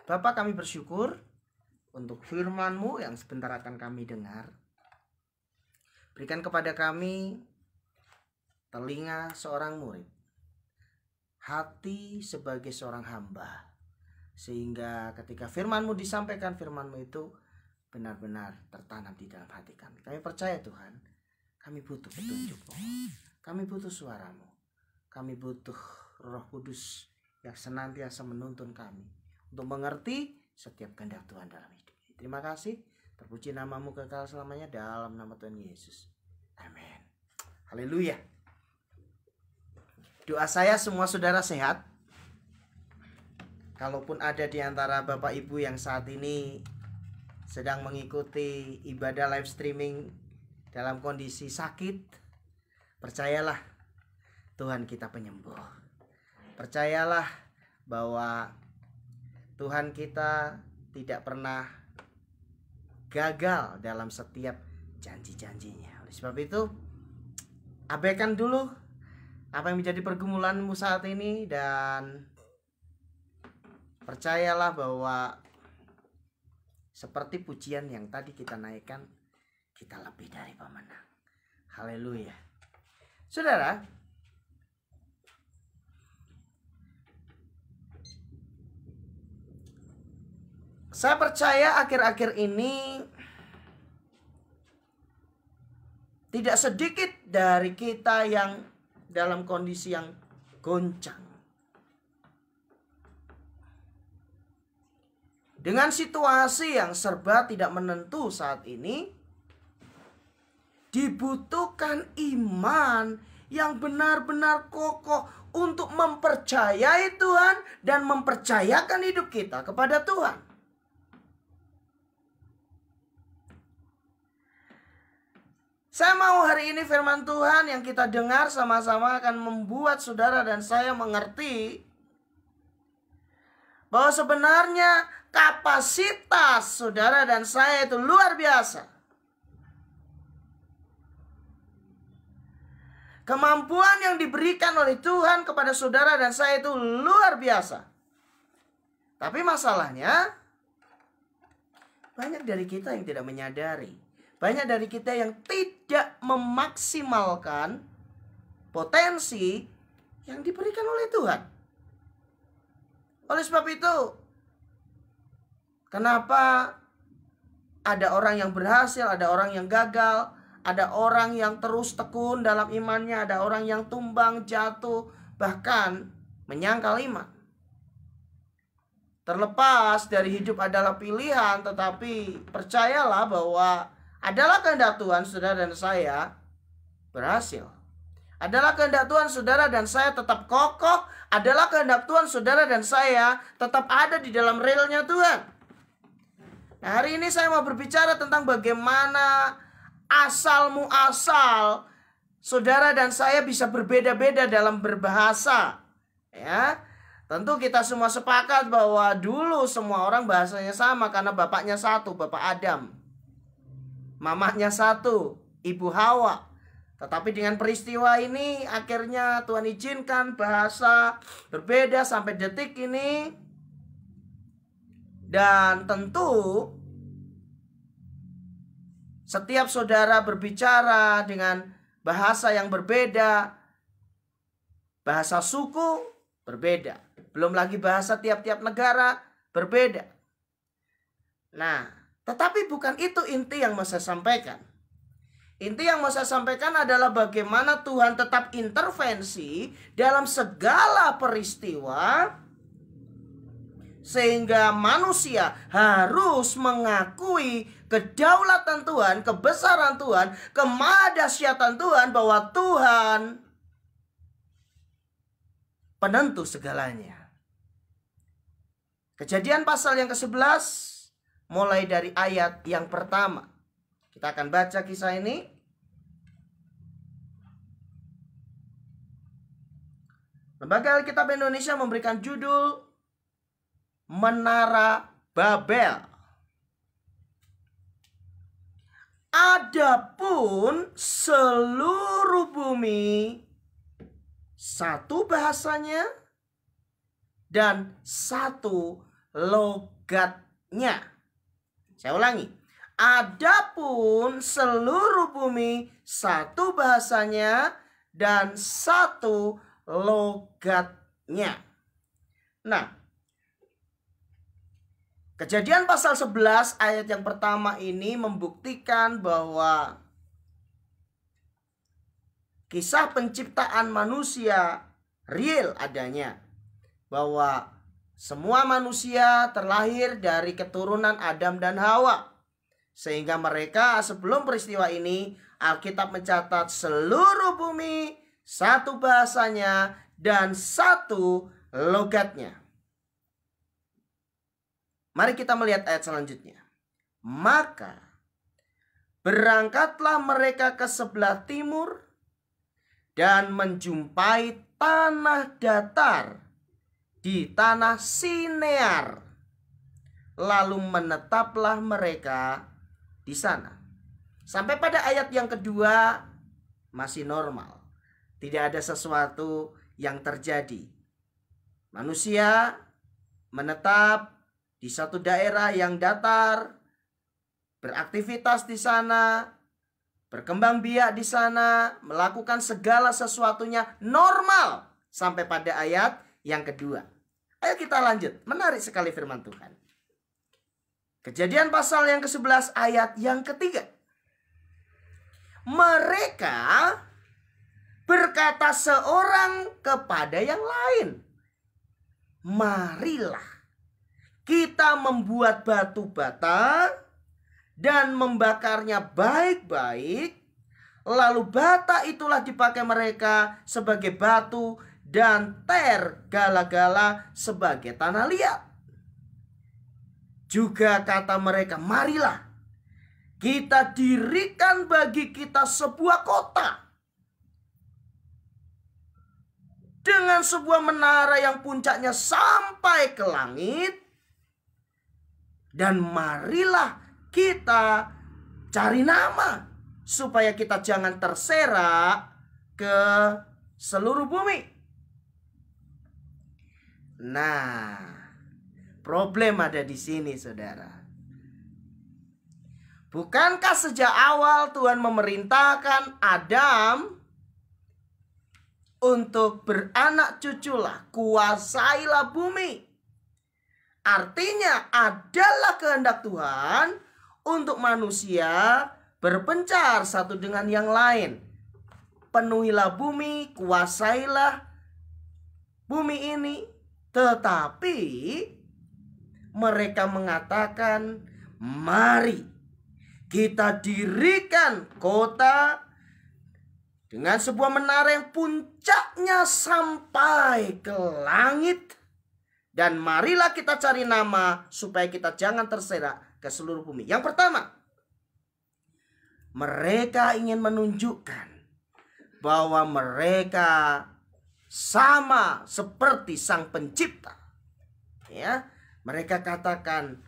Bapa, kami bersyukur untuk firman-Mu yang sebentar akan kami dengar. Berikan kepada kami telinga seorang murid, hati sebagai seorang hamba, sehingga ketika firman-Mu disampaikan, firman-Mu itu benar-benar tertanam di dalam hati kami. Kami percaya Tuhan, kami butuh petunjuk-Mu, kami butuh suara-Mu, kami butuh Roh Kudus yang senantiasa menuntun kami untuk mengerti setiap kehendak Tuhan dalam hidup ini. Terima kasih, terpuji nama-Mu kekal selamanya, dalam nama Tuhan Yesus. Amin. Haleluya. Doa saya semua saudara sehat. Kalaupun ada di antara Bapak Ibu yang saat ini sedang mengikuti ibadah live streaming dalam kondisi sakit, percayalah Tuhan kita penyembuh. Percayalah bahwa Tuhan kita tidak pernah gagal dalam setiap janji-janjinya. Oleh sebab itu, abaikan dulu apa yang menjadi pergumulanmu saat ini dan percayalah bahwa seperti pujian yang tadi kita naikkan, kita lebih dari pemenang. Haleluya. Saudara, saya percaya akhir-akhir ini tidak sedikit dari kita yang dalam kondisi yang goncang. Dengan situasi yang serba tidak menentu saat ini, dibutuhkan iman yang benar-benar kokoh untuk mempercayai Tuhan dan mempercayakan hidup kita kepada Tuhan. Saya mau hari ini firman Tuhan yang kita dengar sama-sama akan membuat saudara dan saya mengerti bahwa sebenarnya kapasitas saudara dan saya itu luar biasa. Kemampuan yang diberikan oleh Tuhan kepada saudara dan saya itu luar biasa. Tapi masalahnya, banyak dari kita yang tidak menyadari. Banyak dari kita yang tidak memaksimalkan potensi yang diberikan oleh Tuhan. Oleh sebab itu, kenapa ada orang yang berhasil, ada orang yang gagal, ada orang yang terus tekun dalam imannya, ada orang yang tumbang, jatuh, bahkan menyangkal iman. Terlepas dari hidup adalah pilihan, tetapi percayalah bahwa adalah kehendak Tuhan saudara dan saya berhasil. Adalah kehendak Tuhan saudara dan saya tetap kokoh. Adalah kehendak Tuhan saudara dan saya tetap ada di dalam relnya Tuhan. Nah, hari ini saya mau berbicara tentang bagaimana asal muasal saudara dan saya bisa berbeda-beda dalam berbahasa. Ya, tentu kita semua sepakat bahwa dulu semua orang bahasanya sama karena bapaknya satu, Bapak Adam. Mamahnya satu, Ibu Hawa. Tetapi dengan peristiwa ini akhirnya Tuhan izinkan bahasa berbeda sampai detik ini. Dan tentu setiap saudara berbicara dengan bahasa yang berbeda. Bahasa suku berbeda. Belum lagi bahasa tiap-tiap negara berbeda. Nah, tetapi bukan itu inti yang mau saya sampaikan. Inti yang mau saya sampaikan adalah bagaimana Tuhan tetap intervensi dalam segala peristiwa, sehingga manusia harus mengakui kedaulatan Tuhan, kebesaran Tuhan, kemahdasyatan Tuhan, bahwa Tuhan penentu segalanya. Kejadian pasal yang ke-11 mulai dari ayat yang pertama. Kita akan baca kisah ini. Lembaga Alkitab Indonesia memberikan judul Menara Babel. Adapun seluruh bumi satu bahasanya dan satu logatnya. Saya ulangi. Adapun seluruh bumi satu bahasanya dan satu logatnya. Nah, Kejadian pasal 11 ayat yang pertama ini membuktikan bahwa kisah penciptaan manusia real adanya. Bahwa semua manusia terlahir dari keturunan Adam dan Hawa. Sehingga mereka sebelum peristiwa ini Alkitab mencatat seluruh bumi satu bahasanya dan satu logatnya. Mari kita melihat ayat selanjutnya. Maka berangkatlah mereka ke sebelah timur dan menjumpai tanah datar di tanah Sinear. Lalu menetaplah mereka di sana. Sampai pada ayat yang kedua masih normal. Tidak ada sesuatu yang terjadi. Manusia menetap di satu daerah yang datar, beraktivitas di sana, berkembang biak di sana, melakukan segala sesuatunya normal sampai pada ayat yang kedua. Ayo kita lanjut, menarik sekali firman Tuhan. Kejadian pasal yang ke-11 ayat yang ketiga. Mereka berkata seorang kepada yang lain, marilah kita membuat batu bata dan membakarnya baik-baik. Lalu bata itulah dipakai mereka sebagai batu dan gala-gala sebagai tanah liat. Juga kata mereka, marilah kita dirikan bagi kita sebuah kota dengan sebuah menara yang puncaknya sampai ke langit. Dan marilah kita cari nama supaya kita jangan terserak ke seluruh bumi. Nah, problem ada di sini, saudara. Bukankah sejak awal Tuhan memerintahkan Adam untuk beranak cuculah, kuasailah bumi? Artinya adalah kehendak Tuhan untuk manusia berpencar satu dengan yang lain. Penuhilah bumi, kuasailah bumi ini. Tetapi mereka mengatakan, mari kita dirikan kota dengan sebuah menara yang puncaknya sampai ke langit. Dan marilah kita cari nama supaya kita jangan terserak ke seluruh bumi. Yang pertama, mereka ingin menunjukkan bahwa mereka sama seperti Sang Pencipta. Ya, mereka katakan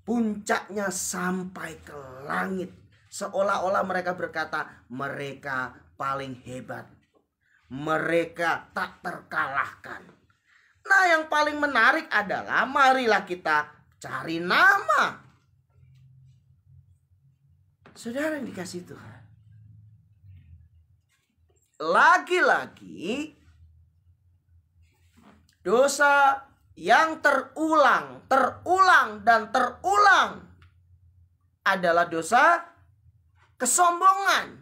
puncaknya sampai ke langit. Seolah-olah mereka berkata mereka paling hebat. Mereka tak terkalahkan. Nah, yang paling menarik adalah marilah kita cari nama. Saudara yang dikasih Tuhan, lagi-lagi dosa yang terulang dan terulang adalah dosa kesombongan,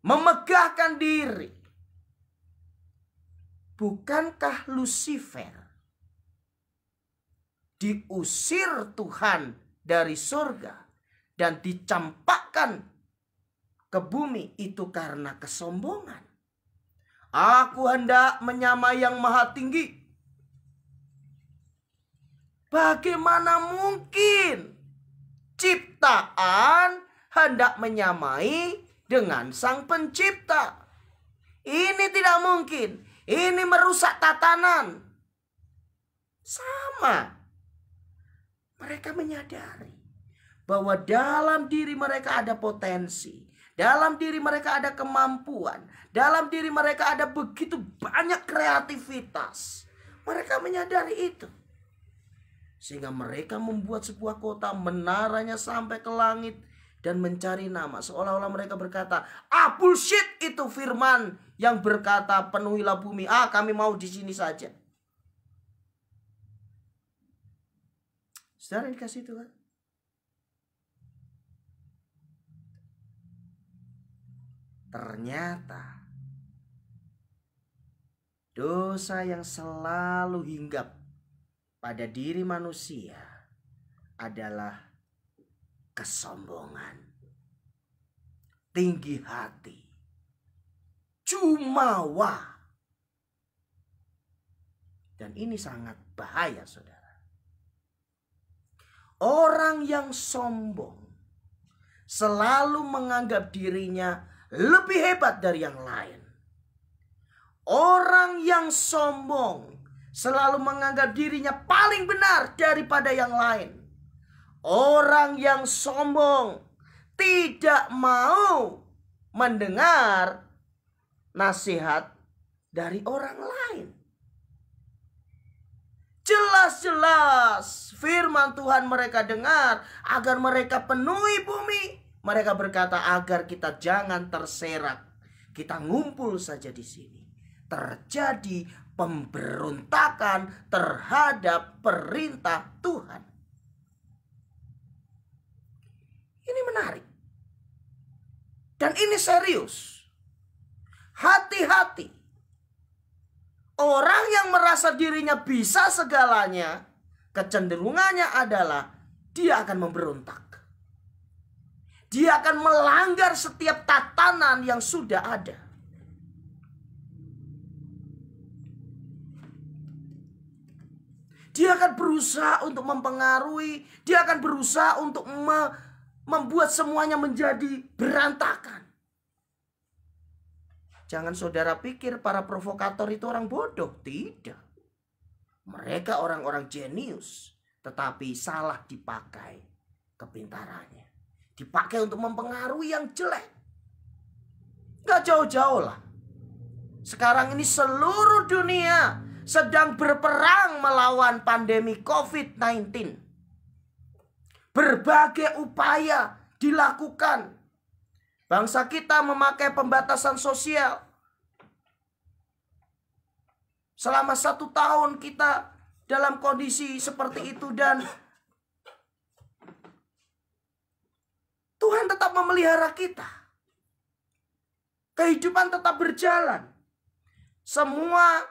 memegahkan diri. Bukankah Lucifer diusir Tuhan dari surga dan dicampakkan ke bumi itu karena kesombongan? Aku hendak menyamai yang maha tinggi. Bagaimana mungkin ciptaan hendak menyamai dengan Sang Pencipta? Ini tidak mungkin. Ini merusak tatanan. Sama. Mereka menyadari bahwa dalam diri mereka ada potensi. Dalam diri mereka ada kemampuan. Dalam diri mereka ada begitu banyak kreativitas. Mereka menyadari itu. Sehingga mereka membuat sebuah kota, menaranya sampai ke langit, dan mencari nama. Seolah-olah mereka berkata, bullshit itu firman yang berkata penuhilah bumi. Kami mau di sini saja. Saudara dikasih Tuhan. Ternyata dosa yang selalu hinggap pada diri manusia adalah kesombongan, tinggi hati, jumawa. Dan ini sangat bahaya, saudara. Orang yang sombong selalu menganggap dirinya lebih hebat dari yang lain. Orang yang sombong selalu menganggap dirinya paling benar daripada yang lain. Orang yang sombong tidak mau mendengar nasihat dari orang lain. Jelas-jelas firman Tuhan mereka dengar agar mereka penuhi bumi. Mereka berkata agar kita jangan terserak. Kita ngumpul saja di sini. Terjadi pemberontakan terhadap perintah Tuhan. Ini menarik. Dan ini serius. Hati-hati. Orang yang merasa dirinya bisa segalanya, kecenderungannya adalah dia akan memberontak. Dia akan melanggar setiap tatanan yang sudah ada. Dia akan berusaha untuk mempengaruhi. Dia akan berusaha untuk membuat semuanya menjadi berantakan. Jangan saudara pikir para provokator itu orang bodoh. Tidak. Mereka orang-orang jenius. Tetapi salah dipakai kepintarannya. Dipakai untuk mempengaruhi yang jelek. Gak jauh-jauh lah. Sekarang ini seluruh dunia sedang berperang melawan pandemi COVID-19. Berbagai upaya dilakukan. Bangsa kita memakai pembatasan sosial. Selama 1 tahun kita dalam kondisi seperti itu, dan Tuhan tetap memelihara kita. Kehidupan tetap berjalan. Semua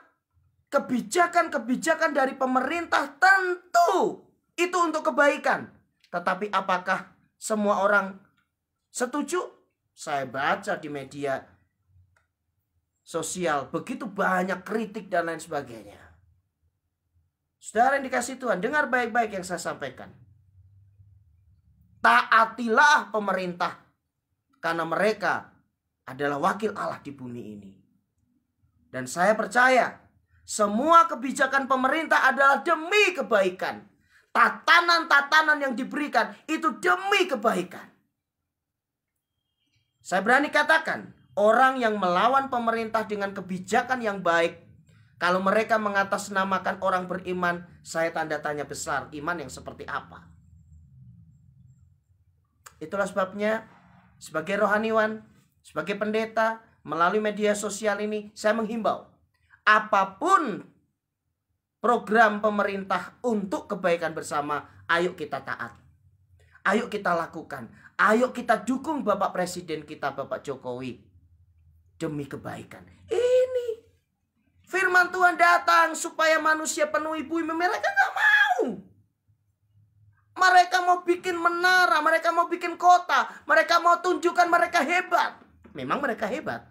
kebijakan-kebijakan dari pemerintah tentu itu untuk kebaikan. Tetapi apakah semua orang setuju? Saya baca di media sosial begitu banyak kritik dan lain sebagainya. Saudara yang dikasihi Tuhan, dengar baik-baik yang saya sampaikan. Taatilah pemerintah, karena mereka adalah wakil Allah di bumi ini. Dan saya percaya semua kebijakan pemerintah adalah demi kebaikan. Tatanan-tatanan yang diberikan itu demi kebaikan. Saya berani katakan, orang yang melawan pemerintah dengan kebijakan yang baik, kalau mereka mengatasnamakan orang beriman, saya tanda tanya besar, iman yang seperti apa? Itulah sebabnya sebagai rohaniwan, sebagai pendeta, melalui media sosial ini saya menghimbau, apapun program pemerintah untuk kebaikan bersama, ayo kita taat. Ayo kita lakukan. Ayo kita dukung Bapak Presiden kita, Bapak Jokowi, demi kebaikan. Ini firman Tuhan datang supaya manusia penuhi bumi. Mereka gak mau. Mereka mau bikin menara, mereka mau bikin kota, mereka mau tunjukkan mereka hebat. Memang mereka hebat.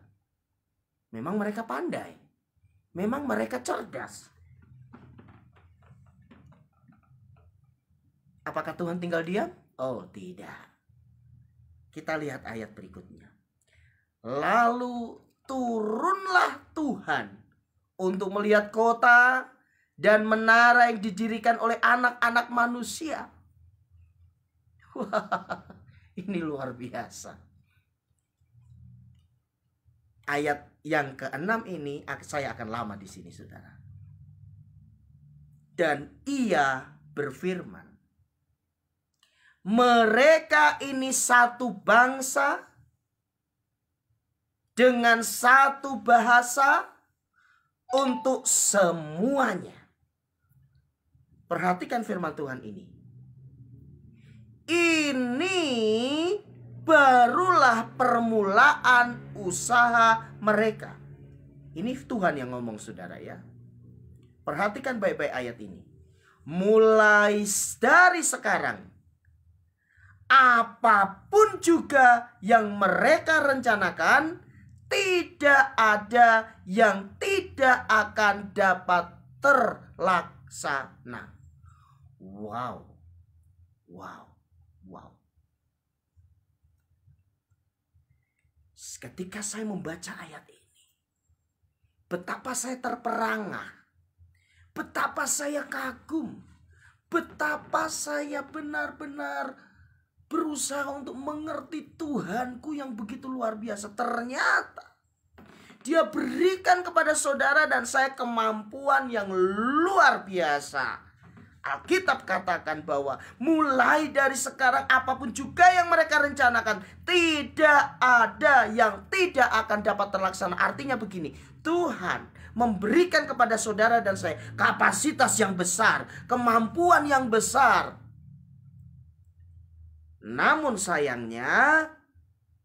Memang mereka pandai. Memang mereka cerdas. Apakah Tuhan tinggal diam? Oh, tidak. Kita lihat ayat berikutnya. Lalu turunlah Tuhan untuk melihat kota dan menara yang didirikan oleh anak-anak manusia. Wah, ini luar biasa. Ayat yang ke-6 ini saya akan lama di sini, saudara. Dan ia berfirman, mereka ini satu bangsa dengan satu bahasa untuk semuanya. Perhatikan firman Tuhan ini. Ini barulah permulaan usaha mereka. Ini Tuhan yang ngomong, saudara ya. Perhatikan baik-baik ayat ini. Mulai dari sekarang, apapun juga yang mereka rencanakan, tidak ada yang tidak akan dapat terlaksana. Wow. Ketika saya membaca ayat ini, betapa saya terperangah, betapa saya kagum, betapa saya benar-benar berusaha untuk mengerti Tuhanku yang begitu luar biasa. Ternyata Dia berikan kepada saudara dan saya kemampuan yang luar biasa. Alkitab katakan bahwa mulai dari sekarang apapun juga yang mereka rencanakan, tidak ada yang tidak akan dapat terlaksana. Artinya begini, Tuhan memberikan kepada saudara dan saya kapasitas yang besar, kemampuan yang besar. Namun sayangnya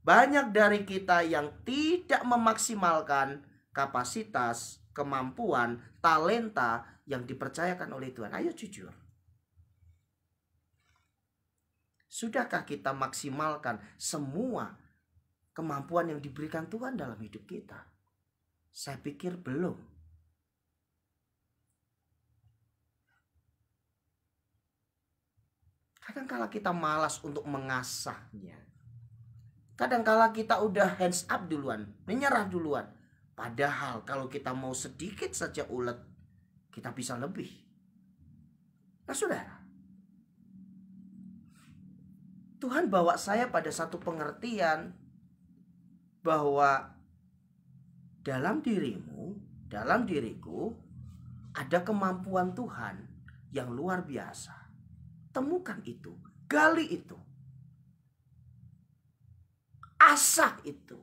banyak dari kita yang tidak memaksimalkan kapasitas, kemampuan, talenta yang dipercayakan oleh Tuhan. Ayo jujur. Sudahkah kita maksimalkan semua kemampuan yang diberikan Tuhan dalam hidup kita? Saya pikir belum. Kadangkala kita malas untuk mengasahnya. Kadangkala kita udah hands up duluan, menyerah duluan. Padahal kalau kita mau sedikit saja ulet, kita bisa lebih. Nah saudara, Tuhan bawa saya pada satu pengertian bahwa dalam dirimu, dalam diriku ada kemampuan Tuhan yang luar biasa. Temukan itu, gali itu, asah itu.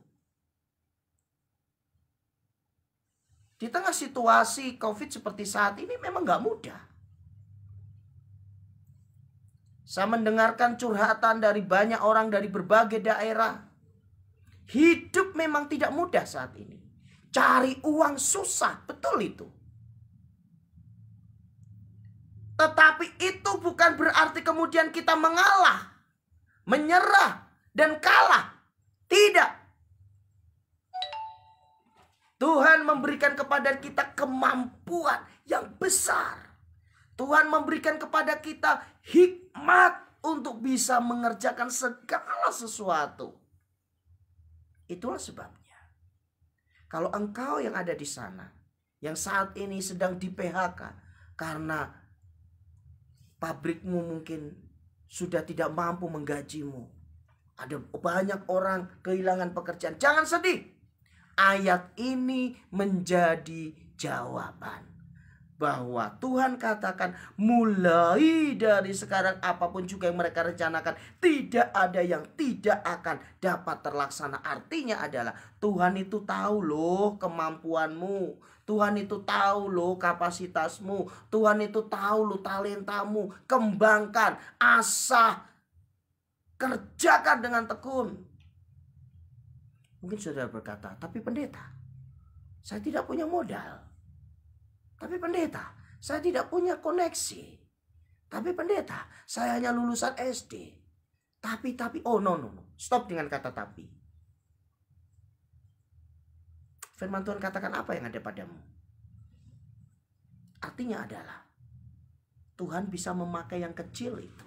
Di tengah situasi COVID seperti saat ini memang gak mudah. Saya mendengarkan curhatan dari banyak orang dari berbagai daerah. Hidup memang tidak mudah saat ini. Cari uang susah, betul itu. Tetapi itu bukan berarti kemudian kita mengalah, menyerah, dan kalah. Tidak. Tuhan memberikan kepada kita kemampuan yang besar. Tuhan memberikan kepada kita hikmat untuk bisa mengerjakan segala sesuatu. Itulah sebabnya, kalau engkau yang ada di sana, yang saat ini sedang di PHK karena pabrikmu mungkin sudah tidak mampu menggajimu, ada banyak orang kehilangan pekerjaan, jangan sedih. Ayat ini menjadi jawaban bahwa Tuhan katakan mulai dari sekarang apapun juga yang mereka rencanakan, tidak ada yang tidak akan dapat terlaksana. Artinya adalah Tuhan itu tahu loh kemampuanmu, Tuhan itu tahu loh kapasitasmu, Tuhan itu tahu loh talentamu. Kembangkan, asah, kerjakan dengan tekun. Mungkin saudara berkata, tapi pendeta, saya tidak punya modal. Tapi pendeta, saya tidak punya koneksi. Tapi pendeta, saya hanya lulusan SD. Tapi, oh no. Stop dengan kata tapi. Firman Tuhan katakan apa yang ada padamu? Artinya adalah, Tuhan bisa memakai yang kecil itu.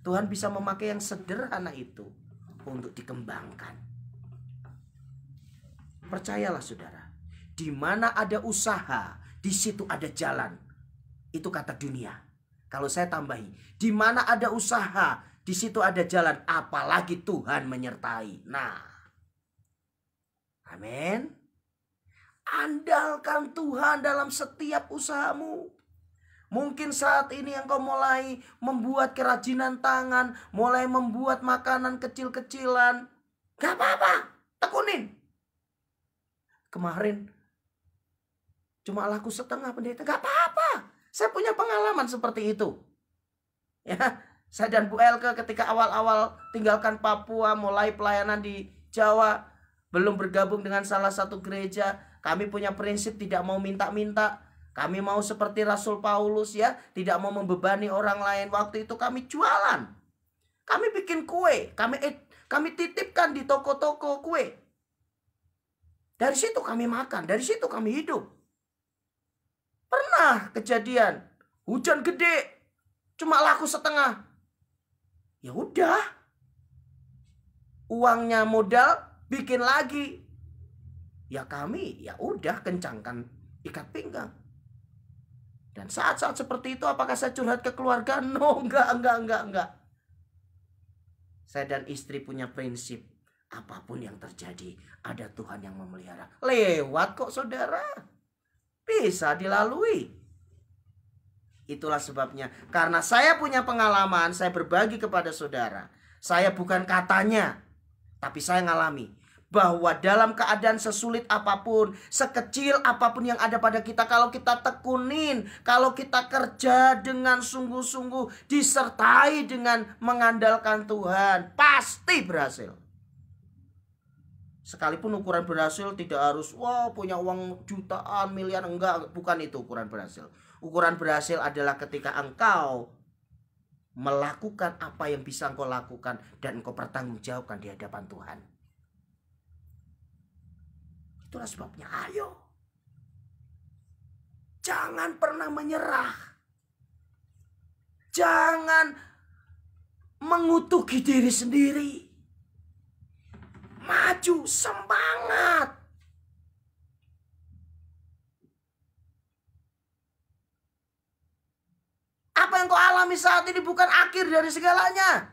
Tuhan bisa memakai yang sederhana itu untuk dikembangkan. Percayalah saudara, di mana ada usaha, di situ ada jalan. Itu kata dunia. Kalau saya tambahi, di mana ada usaha, di situ ada jalan, apalagi Tuhan menyertai. Nah, amin. Andalkan Tuhan dalam setiap usahamu. Mungkin saat ini engkau mulai membuat kerajinan tangan, mulai membuat makanan kecil-kecilan. Gak apa-apa, tekunin. Kemarin cuma laku setengah, pendeta. Gak apa-apa, saya punya pengalaman seperti itu. Ya, saya dan Bu Elke ketika awal-awal tinggalkan Papua, mulai pelayanan di Jawa, belum bergabung dengan salah satu gereja, kami punya prinsip tidak mau minta-minta. Kami mau seperti Rasul Paulus, ya, tidak mau membebani orang lain. Waktu itu kami jualan. Kami bikin kue, kami titipkan di toko-toko kue. Dari situ kami makan, dari situ kami hidup. Pernah kejadian hujan gede, cuma laku setengah. Ya udah, uangnya modal bikin lagi. Ya kami, ya udah, kencangkan ikat pinggang. Dan saat-saat seperti itu apakah saya curhat ke keluarga? No, enggak. Saya dan istri punya prinsip, apapun yang terjadi ada Tuhan yang memelihara. Lewat kok saudara, bisa dilalui. Itulah sebabnya, karena saya punya pengalaman, saya berbagi kepada saudara. Saya bukan katanya, tapi saya ngalami. Bahwa dalam keadaan sesulit apapun, sekecil apapun yang ada pada kita, kalau kita tekunin, kalau kita kerja dengan sungguh-sungguh, disertai dengan mengandalkan Tuhan, pasti berhasil. Sekalipun ukuran berhasil tidak harus punya uang jutaan, miliar, enggak, bukan itu ukuran berhasil. Ukuran berhasil adalah ketika engkau melakukan apa yang bisa engkau lakukan dan engkau pertanggungjawabkan di hadapan Tuhan. Itulah sebabnya, ayo, jangan pernah menyerah. Jangan mengutuki diri sendiri. Maju, semangat. Apa yang kau alami saat ini bukan akhir dari segalanya.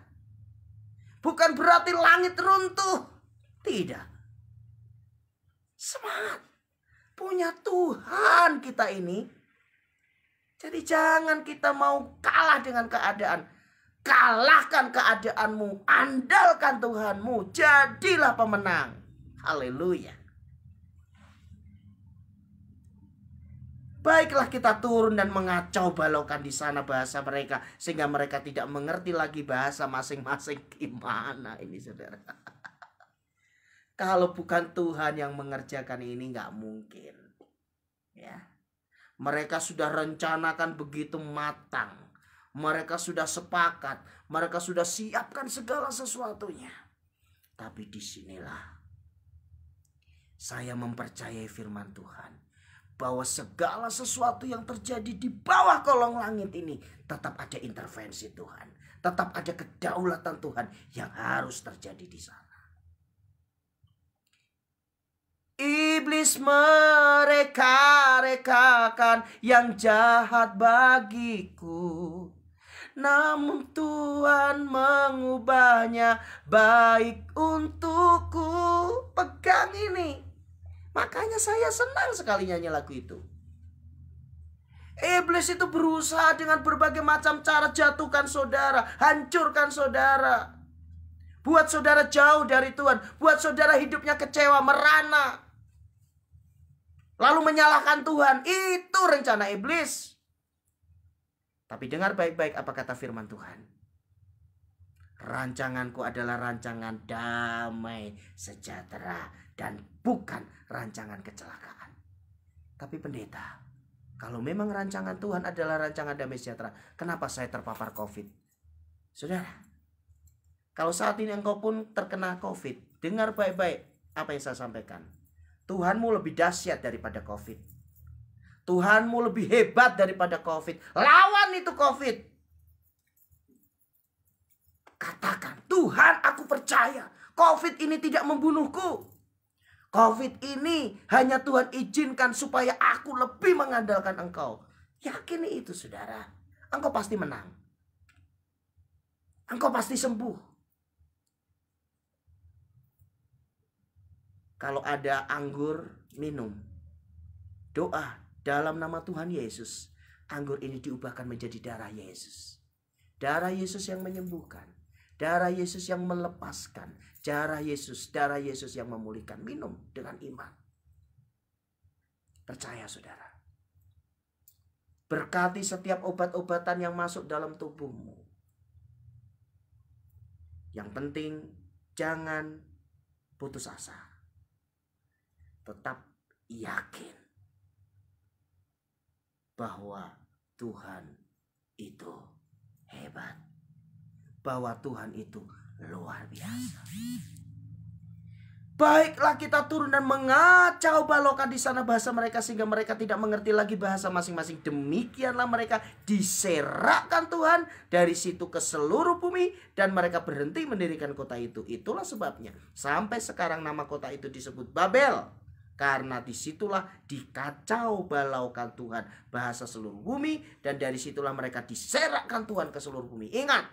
Bukan berarti langit runtuh. Tidak. Semangat. Punya Tuhan kita ini. Jadi jangan kita mau kalah dengan keadaan. Kalahkan keadaanmu. Andalkan Tuhanmu. Jadilah pemenang. Haleluya. Baiklah kita turun dan mengacau balaukan di sana bahasa mereka. Sehingga mereka tidak mengerti lagi bahasa masing-masing. Gimana ini saudara? Kalau bukan Tuhan yang mengerjakan ini, nggak mungkin. Ya, mereka sudah rencanakan begitu matang. Mereka sudah sepakat. Mereka sudah siapkan segala sesuatunya. Tapi disinilah saya mempercayai firman Tuhan. Bahwa segala sesuatu yang terjadi di bawah kolong langit ini tetap ada intervensi Tuhan. Tetap ada kedaulatan Tuhan yang harus terjadi di sana. Iblis mereka-rekakan yang jahat bagiku. Namun Tuhan mengubahnya baik untukku. Pegang ini. Makanya saya senang sekali nyanyi lagu itu. Iblis itu berusaha dengan berbagai macam cara jatuhkan saudara, hancurkan saudara. Buat saudara jauh dari Tuhan. Buat saudara hidupnya kecewa, merana. Lalu menyalahkan Tuhan. Itu rencana iblis. Tapi dengar baik-baik apa kata firman Tuhan. Rancanganku adalah rancangan damai sejahtera dan bukan rancangan kecelakaan. Tapi pendeta, kalau memang rancangan Tuhan adalah rancangan damai sejahtera, kenapa saya terpapar COVID? Saudara, kalau saat ini engkau pun terkena COVID, dengar baik-baik apa yang saya sampaikan. Tuhanmu lebih dahsyat daripada COVID. Tuhanmu lebih hebat daripada COVID. Lawan itu COVID. Katakan, Tuhan, aku percaya COVID ini tidak membunuhku. COVID ini hanya Tuhan izinkan supaya aku lebih mengandalkan Engkau. Yakini itu saudara. Engkau pasti menang. Engkau pasti sembuh. Kalau ada anggur, minum. Doa dalam nama Tuhan Yesus. anggur ini diubahkan menjadi darah Yesus. Darah Yesus yang menyembuhkan. Darah Yesus yang melepaskan. Darah Yesus yang memulihkan. Minum dengan iman. Percaya saudara. Berkati setiap obat-obatan yang masuk dalam tubuhmu. Yang penting jangan putus asa. Tetap yakin bahwa Tuhan itu hebat. Bahwa Tuhan itu luar biasa. Baiklah kita turun dan mengacau balokkan di sana bahasa mereka sehingga mereka tidak mengerti lagi bahasa masing-masing. Demikianlah mereka diserakkan Tuhan dari situ ke seluruh bumi dan mereka berhenti mendirikan kota itu. Itulah sebabnya sampai sekarang nama kota itu disebut Babel. Karena disitulah dikacau balaukan Tuhan bahasa seluruh bumi dan dari situlah mereka diserakkan Tuhan ke seluruh bumi. Ingat,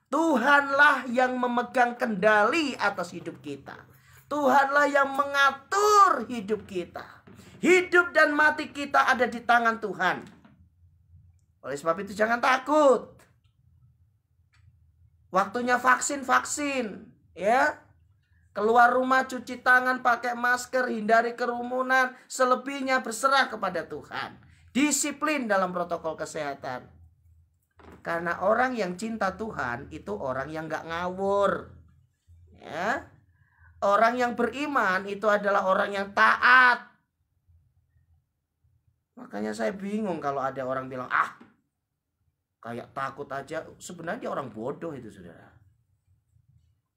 Tuhanlah yang memegang kendali atas hidup kita. Tuhanlah yang mengatur hidup kita. Hidup dan mati kita ada di tangan Tuhan. Oleh sebab itu jangan takut. Waktunya vaksin, ya. Keluar rumah cuci tangan, pakai masker, hindari kerumunan. Selebihnya berserah kepada Tuhan. Disiplin dalam protokol kesehatan. Karena orang yang cinta Tuhan itu orang yang gak ngawur. Ya. Orang yang beriman itu adalah orang yang taat. Makanya saya bingung kalau ada orang bilang, kayak takut aja. Sebenarnya dia orang bodoh itu saudara.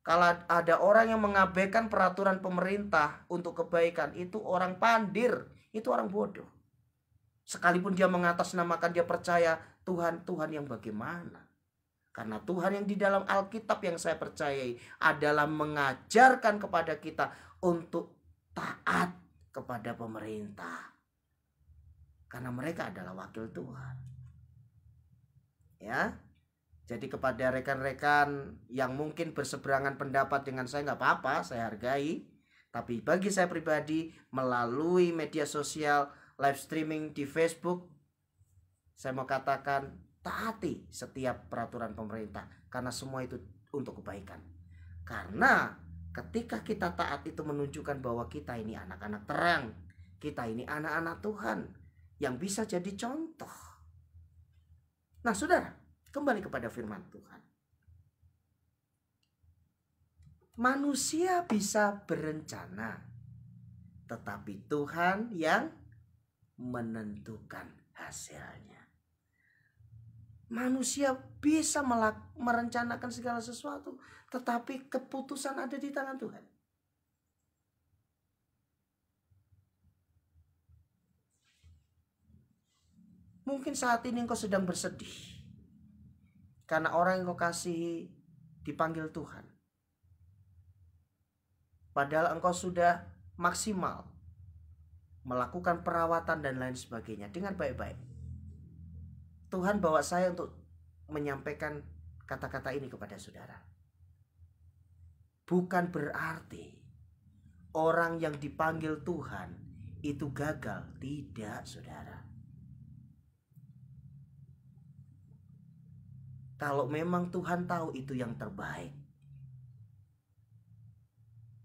Kalau ada orang yang mengabaikan peraturan pemerintah untuk kebaikan, itu orang pandir. Itu orang bodoh. Sekalipun dia mengatasnamakan, dia percaya Tuhan yang bagaimana? Karena Tuhan yang di dalam Alkitab yang saya percayai adalah mengajarkan kepada kita untuk taat kepada pemerintah. Karena mereka adalah wakil Tuhan. Ya. Jadi kepada rekan-rekan yang mungkin berseberangan pendapat dengan saya, nggak apa-apa, saya hargai. Tapi bagi saya pribadi, melalui media sosial, live streaming di Facebook, saya mau katakan taati setiap peraturan pemerintah. Karena semua itu untuk kebaikan. Karena ketika kita taat itu menunjukkan bahwa kita ini anak-anak terang. Kita ini anak-anak Tuhan yang bisa jadi contoh. Nah saudara, kembali kepada firman Tuhan. Manusia bisa berencana, tetapi Tuhan yang menentukan hasilnya. Manusia bisa merencanakan segala sesuatu, tetapi keputusan ada di tangan Tuhan. Mungkin saat ini engkau sedang bersedih karena orang yang kau kasihi dipanggil Tuhan. Padahal engkau sudah maksimal melakukan perawatan dan lain sebagainya dengan baik-baik. Tuhan bawa saya untuk menyampaikan kata-kata ini kepada saudara. Bukan berarti orang yang dipanggil Tuhan itu gagal. Tidak, saudara. Kalau memang Tuhan tahu itu yang terbaik,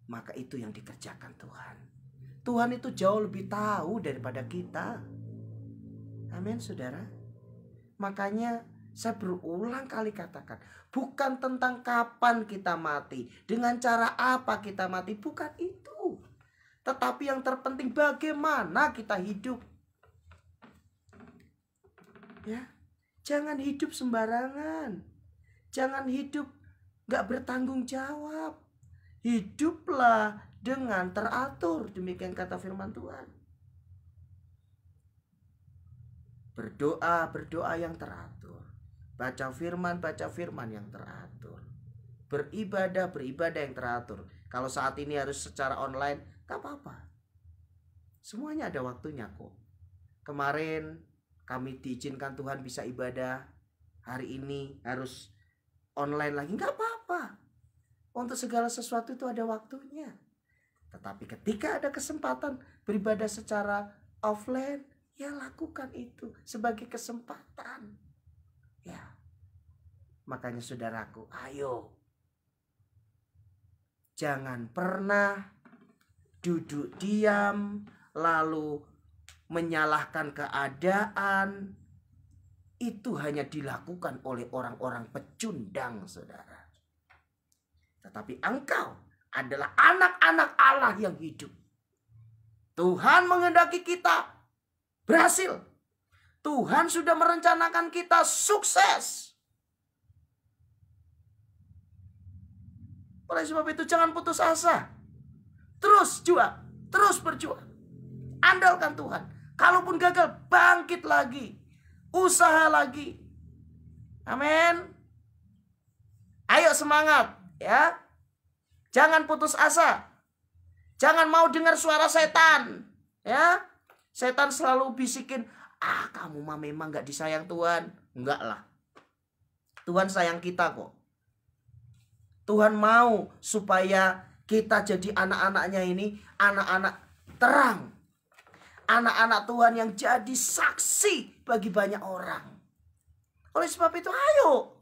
maka itu yang dikerjakan Tuhan. Tuhan itu jauh lebih tahu daripada kita. Amin, saudara. Makanya saya berulang kali katakan, bukan tentang kapan kita mati, dengan cara apa kita mati, bukan itu. Tetapi yang terpenting bagaimana kita hidup. Ya, jangan hidup sembarangan. Jangan hidup gak bertanggung jawab. Hiduplah dengan teratur, demikian kata firman Tuhan. Berdoa yang teratur. Baca firman yang teratur. Beribadah yang teratur. Kalau saat ini harus secara online, gak apa-apa. Semuanya ada waktunya kok. Kemarin kami diizinkan Tuhan bisa ibadah. Hari ini harus online lagi, gak apa-apa. Untuk segala sesuatu itu ada waktunya. Tetapi ketika ada kesempatan beribadah secara offline, ya lakukan itu sebagai kesempatan. Ya. Makanya saudaraku, ayo. Jangan pernah duduk diam lalu menyalahkan keadaan. Itu hanya dilakukan oleh orang-orang pecundang, saudara. Tetapi engkau adalah anak-anak Allah yang hidup. Tuhan menghendaki kita berhasil. Tuhan sudah merencanakan kita sukses. Oleh sebab itu jangan putus asa. Terus juang, terus berjuang. Andalkan Tuhan. Kalaupun gagal, bangkit lagi. Usaha lagi. Amin. Ayo semangat, ya. Jangan putus asa. Jangan mau dengar suara setan, ya. Setan selalu bisikin, kamu mah memang gak disayang Tuhan. Enggak lah. Tuhan sayang kita kok. Tuhan mau supaya kita jadi anak-anaknya ini, anak-anak terang. Anak-anak Tuhan yang jadi saksi bagi banyak orang. Oleh sebab itu ayo.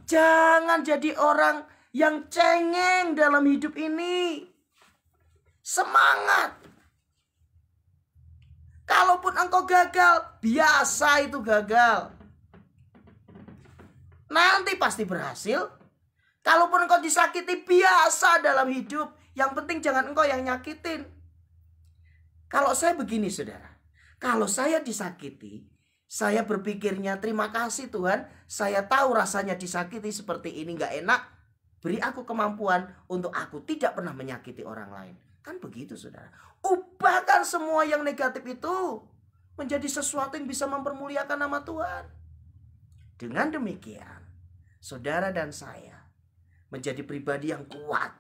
Jangan jadi orang yang cengeng dalam hidup ini. Semangat. Kalaupun engkau gagal, biasa itu gagal. Nanti pasti berhasil. Kalaupun engkau disakiti, biasa dalam hidup. Yang penting jangan engkau yang nyakitin. Kalau saya begini, saudara. Kalau saya disakiti, saya berpikirnya, terima kasih Tuhan. Saya tahu rasanya disakiti seperti ini gak enak. Beri aku kemampuan untuk aku tidak pernah menyakiti orang lain. Kan begitu, saudara. Ubahkan semua yang negatif itu menjadi sesuatu yang bisa mempermuliakan nama Tuhan. Dengan demikian, saudara dan saya menjadi pribadi yang kuat,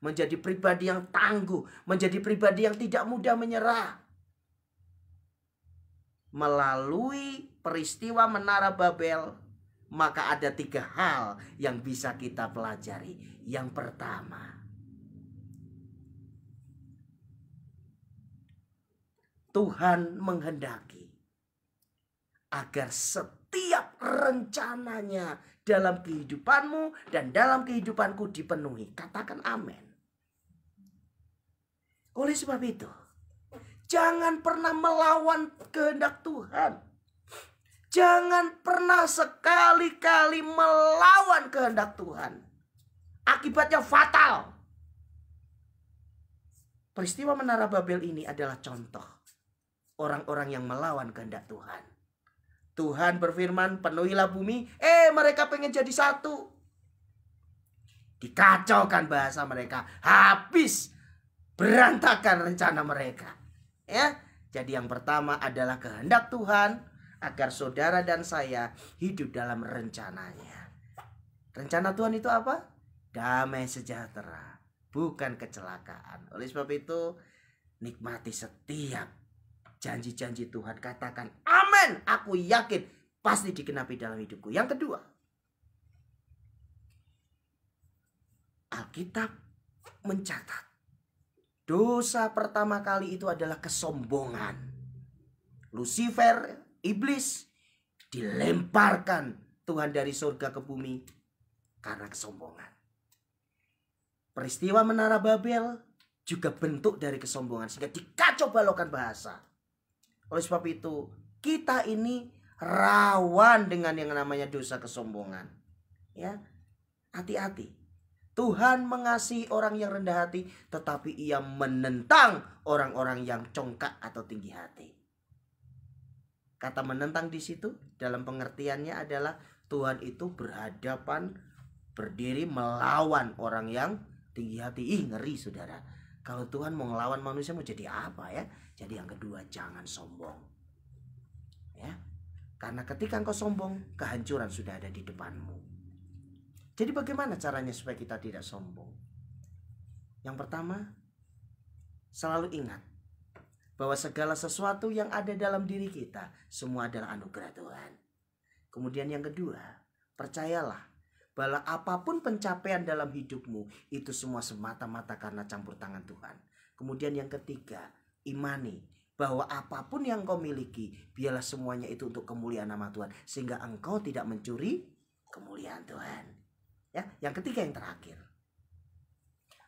menjadi pribadi yang tangguh, menjadi pribadi yang tidak mudah menyerah. Melalui peristiwa Menara Babel, maka ada 3 hal yang bisa kita pelajari. Yang pertama, Tuhan menghendaki agar setiap rencananya dalam kehidupanmu dan dalam kehidupanku dipenuhi. Katakan amin. Oleh sebab itu, jangan pernah melawan kehendak Tuhan. Jangan pernah sekali-kali melawan kehendak Tuhan. Akibatnya fatal. Peristiwa Menara Babel ini adalah contoh orang-orang yang melawan kehendak Tuhan. Tuhan berfirman, penuhilah bumi. Mereka pengen jadi satu. Dikacaukan bahasa mereka. Habis. Berantakan rencana mereka. Ya. Jadi yang pertama adalah kehendak Tuhan agar saudara dan saya hidup dalam rencananya. Rencana Tuhan itu apa? Damai sejahtera, bukan kecelakaan. Oleh sebab itu, nikmati setiap janji-janji Tuhan. Katakan amin. Aku yakin pasti digenapi dalam hidupku. Yang kedua, Alkitab mencatat dosa pertama kali itu adalah kesombongan. Lucifer, iblis, dilemparkan Tuhan dari surga ke bumi karena kesombongan. Peristiwa Menara Babel juga bentuk dari kesombongan, sehingga dikacau balaukan bahasa. Oleh sebab itu, kita ini rawan dengan yang namanya dosa kesombongan. Ya, hati-hati. Tuhan mengasihi orang yang rendah hati, tetapi Ia menentang orang-orang yang congkak atau tinggi hati. Kata menentang di situ dalam pengertiannya adalah Tuhan itu berhadapan, berdiri melawan orang yang tinggi hati. Ngeri, saudara. Kalau Tuhan mau ngelawan manusia mau jadi apa ya? Jadi yang kedua, jangan sombong. Ya. Karena ketika engkau sombong, kehancuran sudah ada di depanmu. Jadi bagaimana caranya supaya kita tidak sombong? Yang pertama, selalu ingat bahwa segala sesuatu yang ada dalam diri kita semua adalah anugerah Tuhan. Kemudian yang kedua, percayalah bahwa apapun pencapaian dalam hidupmu itu semua semata-mata karena campur tangan Tuhan. Kemudian yang ketiga, imani bahwa apapun yang kau miliki, biarlah semuanya itu untuk kemuliaan nama Tuhan, sehingga engkau tidak mencuri kemuliaan Tuhan. Ya, yang ketiga, yang terakhir,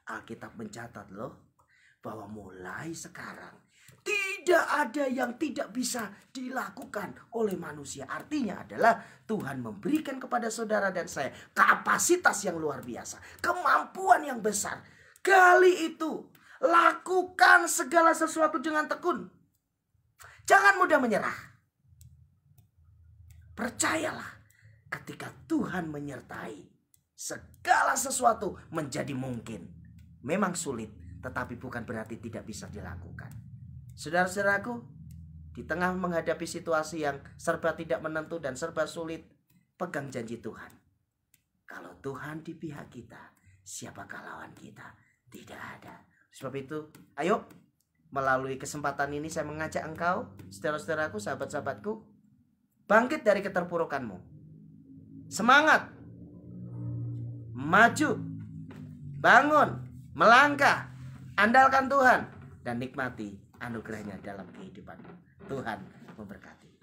Alkitab mencatat loh, bahwa mulai sekarang tidak ada yang tidak bisa dilakukan oleh manusia. Artinya adalah Tuhan memberikan kepada saudara dan saya kapasitas yang luar biasa, kemampuan yang besar. Kali itu lakukan segala sesuatu dengan tekun. Jangan mudah menyerah. Percayalah, ketika Tuhan menyertai, segala sesuatu menjadi mungkin. Memang sulit, tetapi bukan berarti tidak bisa dilakukan. Saudara-saudaraku, di tengah menghadapi situasi yang serba tidak menentu dan serba sulit, pegang janji Tuhan. Kalau Tuhan di pihak kita, siapakah lawan kita? Tidak ada. Sebab itu, ayo, melalui kesempatan ini saya mengajak engkau, saudara-saudaraku, sahabat-sahabatku, bangkit dari keterpurukanmu. Semangat, maju, bangun, melangkah, andalkan Tuhan, dan nikmati anugerahnya dalam kehidupanmu. Tuhan memberkati.